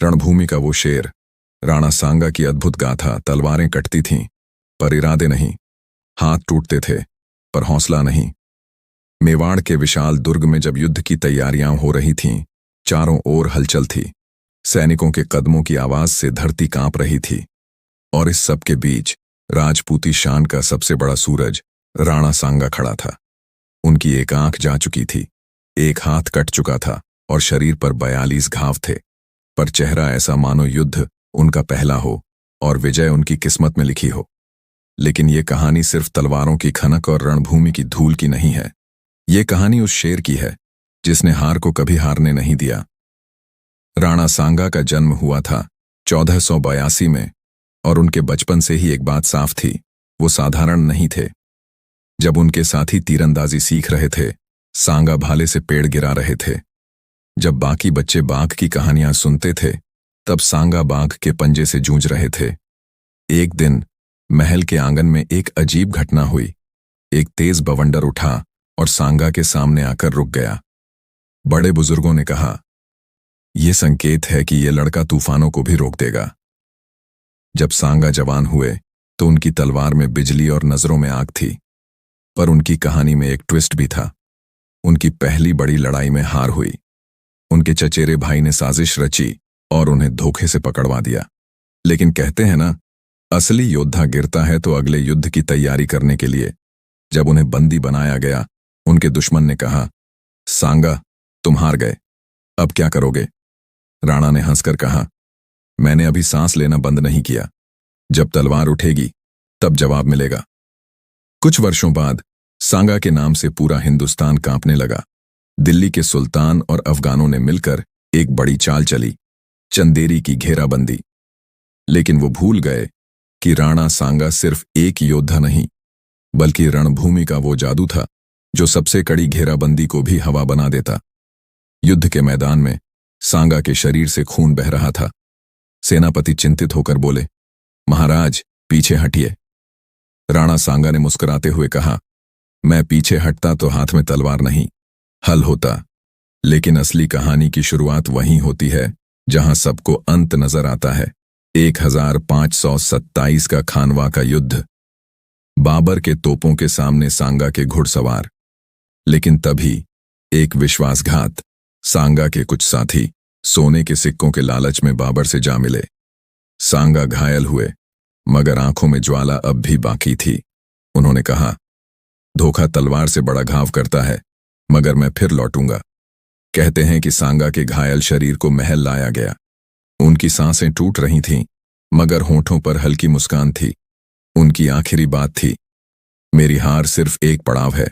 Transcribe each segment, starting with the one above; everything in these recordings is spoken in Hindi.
रणभूमि का वो शेर, राणा सांगा की अद्भुत गाथा। तलवारें कटती थीं, पर इरादे नहीं। हाथ टूटते थे, पर हौसला नहीं। मेवाड़ के विशाल दुर्ग में जब युद्ध की तैयारियां हो रही थीं, चारों ओर हलचल थी। सैनिकों के कदमों की आवाज से धरती कांप रही थी। और इस सब के बीच राजपूती शान का सबसे बड़ा सूरज राणा सांगा खड़ा था। उनकी एक आंख जा चुकी थी, एक हाथ कट चुका था और शरीर पर 42 घाव थे। पर चेहरा ऐसा मानो युद्ध उनका पहला हो और विजय उनकी किस्मत में लिखी हो। लेकिन ये कहानी सिर्फ तलवारों की खनक और रणभूमि की धूल की नहीं है। ये कहानी उस शेर की है जिसने हार को कभी हारने नहीं दिया। राणा सांगा का जन्म हुआ था 1482 में, और उनके बचपन से ही एक बात साफ थी, वो साधारण नहीं थे। जब उनके साथी तीरंदाजी सीख रहे थे, सांगा भाले से पेड़ गिरा रहे थे। जब बाकी बच्चे बाघ की कहानियां सुनते थे, तब सांगा बाघ के पंजे से जूझ रहे थे। एक दिन महल के आंगन में एक अजीब घटना हुई। एक तेज बवंडर उठा और सांगा के सामने आकर रुक गया। बड़े बुजुर्गों ने कहा, यह संकेत है कि यह लड़का तूफानों को भी रोक देगा। जब सांगा जवान हुए तो उनकी तलवार में बिजली और नजरों में आग थी। पर उनकी कहानी में एक ट्विस्ट भी था। उनकी पहली बड़ी लड़ाई में हार हुई। उनके चचेरे भाई ने साजिश रची और उन्हें धोखे से पकड़वा दिया। लेकिन कहते हैं ना, असली योद्धा गिरता है तो अगले युद्ध की तैयारी करने के लिए। जब उन्हें बंदी बनाया गया, उनके दुश्मन ने कहा, सांगा, तुम हार गए, अब क्या करोगे? राणा ने हंसकर कहा, मैंने अभी सांस लेना बंद नहीं किया। जब तलवार उठेगी तब जवाब मिलेगा। कुछ वर्षों बाद सांगा के नाम से पूरा हिंदुस्तान कांपने लगा। दिल्ली के सुल्तान और अफगानों ने मिलकर एक बड़ी चाल चली, चंदेरी की घेराबंदी। लेकिन वो भूल गए कि राणा सांगा सिर्फ एक योद्धा नहीं, बल्कि रणभूमि का वो जादू था जो सबसे कड़ी घेराबंदी को भी हवा बना देता। युद्ध के मैदान में सांगा के शरीर से खून बह रहा था। सेनापति चिंतित होकर बोले, महाराज, पीछे हटिए। राणा सांगा ने मुस्कुराते हुए कहा, मैं पीछे हटता तो हाथ में तलवार नहीं, हल होता। लेकिन असली कहानी की शुरुआत वहीं होती है जहां सबको अंत नजर आता है। 1527 का खानवा का युद्ध। बाबर के तोपों के सामने सांगा के घुड़सवार। लेकिन तभी एक विश्वासघात। सांगा के कुछ साथी सोने के सिक्कों के लालच में बाबर से जा मिले। सांगा घायल हुए, मगर आंखों में ज्वाला अब भी बाकी थी। उन्होंने कहा, धोखा तलवार से बड़ा घाव करता है, मगर मैं फिर लौटूंगा। कहते हैं कि सांगा के घायल शरीर को महल लाया गया। उनकी सांसें टूट रही थीं, मगर होठों पर हल्की मुस्कान थी। उनकी आखिरी बात थी, मेरी हार सिर्फ एक पड़ाव है,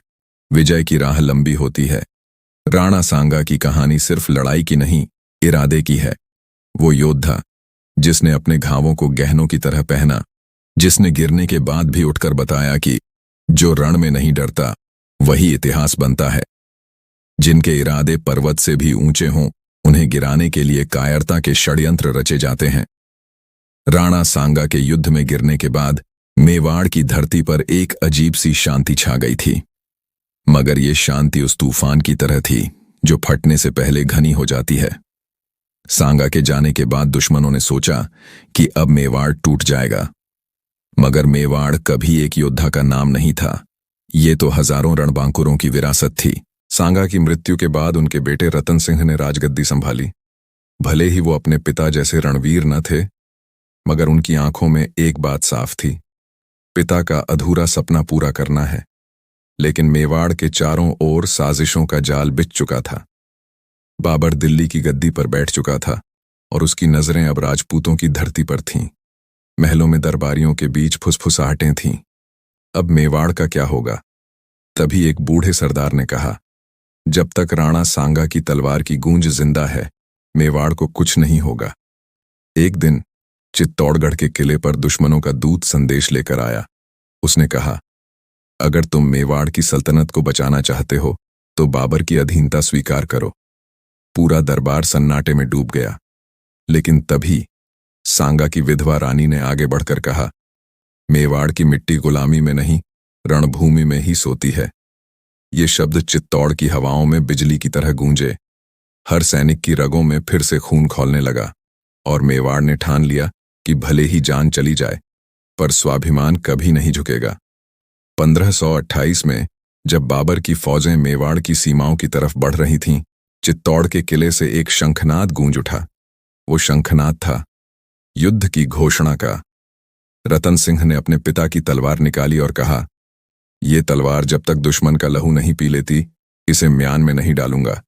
विजय की राह लंबी होती है। राणा सांगा की कहानी सिर्फ लड़ाई की नहीं, इरादे की है। वो योद्धा जिसने अपने घावों को गहनों की तरह पहना, जिसने गिरने के बाद भी उठकर बताया कि जो रण में नहीं डरता वही इतिहास बनता है। जिनके इरादे पर्वत से भी ऊंचे हों, उन्हें गिराने के लिए कायरता के षड्यंत्र रचे जाते हैं। राणा सांगा के युद्ध में गिरने के बाद मेवाड़ की धरती पर एक अजीब सी शांति छा गई थी। मगर ये शांति उस तूफान की तरह थी जो फटने से पहले घनी हो जाती है। सांगा के जाने के बाद दुश्मनों ने सोचा कि अब मेवाड़ टूट जाएगा। मगर मेवाड़ कभी एक योद्धा का नाम नहीं था, ये तो हजारों रणबांकुरों की विरासत थी। सांगा की मृत्यु के बाद उनके बेटे रतन सिंह ने राजगद्दी संभाली। भले ही वो अपने पिता जैसे रणवीर न थे, मगर उनकी आंखों में एक बात साफ थी, पिता का अधूरा सपना पूरा करना है। लेकिन मेवाड़ के चारों ओर साजिशों का जाल बिछ चुका था। बाबर दिल्ली की गद्दी पर बैठ चुका था और उसकी नजरें अब राजपूतों की धरती पर थीं। महलों में दरबारियों के बीच फुसफुसाहटें थीं। अब मेवाड़ का क्या होगा? तभी एक बूढ़े सरदार ने कहा, जब तक राणा सांगा की तलवार की गूंज जिंदा है, मेवाड़ को कुछ नहीं होगा। एक दिन चित्तौड़गढ़ के किले पर दुश्मनों का दूत संदेश लेकर आया। उसने कहा, अगर तुम मेवाड़ की सल्तनत को बचाना चाहते हो तो बाबर की अधीनता स्वीकार करो। पूरा दरबार सन्नाटे में डूब गया। लेकिन तभी सांगा की विधवा रानी ने आगे बढ़कर कहा, मेवाड़ की मिट्टी गुलामी में नहीं, रणभूमि में ही सोती है। ये शब्द चित्तौड़ की हवाओं में बिजली की तरह गूंजे। हर सैनिक की रगों में फिर से खून खौलने लगा। और मेवाड़ ने ठान लिया कि भले ही जान चली जाए पर स्वाभिमान कभी नहीं झुकेगा। 1528 में जब बाबर की फौजें मेवाड़ की सीमाओं की तरफ बढ़ रही थीं, चित्तौड़ के किले से एक शंखनाद गूंज उठा। वो शंखनाद था युद्ध की घोषणा का। रतन सिंह ने अपने पिता की तलवार निकाली और कहा, ये तलवार जब तक दुश्मन का लहू नहीं पी लेती, इसे म्यान में नहीं डालूंगा।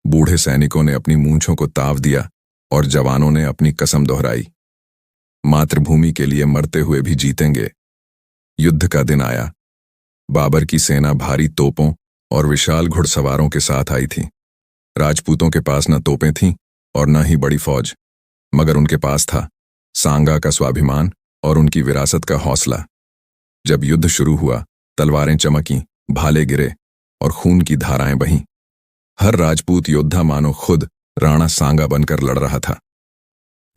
बूढ़े सैनिकों ने अपनी मूंछों को ताव दिया और जवानों ने अपनी कसम दोहराई, मातृभूमि के लिए मरते हुए भी जीतेंगे। युद्ध का दिन आया। बाबर की सेना भारी तोपों और विशाल घुड़सवारों के साथ आई थी। राजपूतों के पास न तोपें थीं और न ही बड़ी फौज, मगर उनके पास था सांगा का स्वाभिमान और उनकी विरासत का हौसला। जब युद्ध शुरू हुआ, तलवारें चमकीं, भाले गिरे और खून की धाराएं बहीं। हर राजपूत योद्धा मानो खुद राणा सांगा बनकर लड़ रहा था।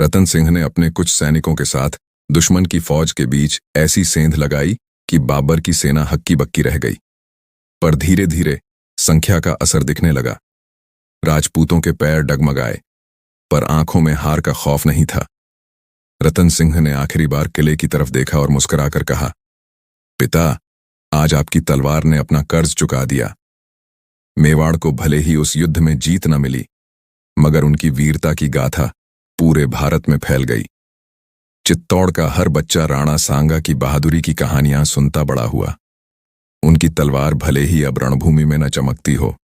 रतन सिंह ने अपने कुछ सैनिकों के साथ दुश्मन की फौज के बीच ऐसी सेंध लगाई कि बाबर की सेना हक्की बक्की रह गई। पर धीरे धीरे संख्या का असर दिखने लगा। राजपूतों के पैर डगमगाए, पर आंखों में हार का खौफ नहीं था। रतन सिंह ने आखिरी बार किले की तरफ देखा और मुस्कुराकर कहा, पिता, आज आपकी तलवार ने अपना कर्ज चुका दिया। मेवाड़ को भले ही उस युद्ध में जीत न मिली, मगर उनकी वीरता की गाथा पूरे भारत में फैल गई। चित्तौड़ का हर बच्चा राणा सांगा की बहादुरी की कहानियां सुनता बड़ा हुआ। उनकी तलवार भले ही अब रणभूमि में न चमकती हो,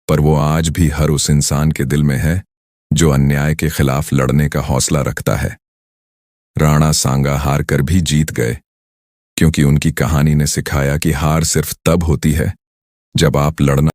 पर वो आज भी हर उस इंसान के दिल में है जो अन्याय के खिलाफ लड़ने का हौसला रखता है। राणा सांगा हार कर भी जीत गए, क्योंकि उनकी कहानी ने सिखाया कि हार सिर्फ तब होती है जब आप लड़ना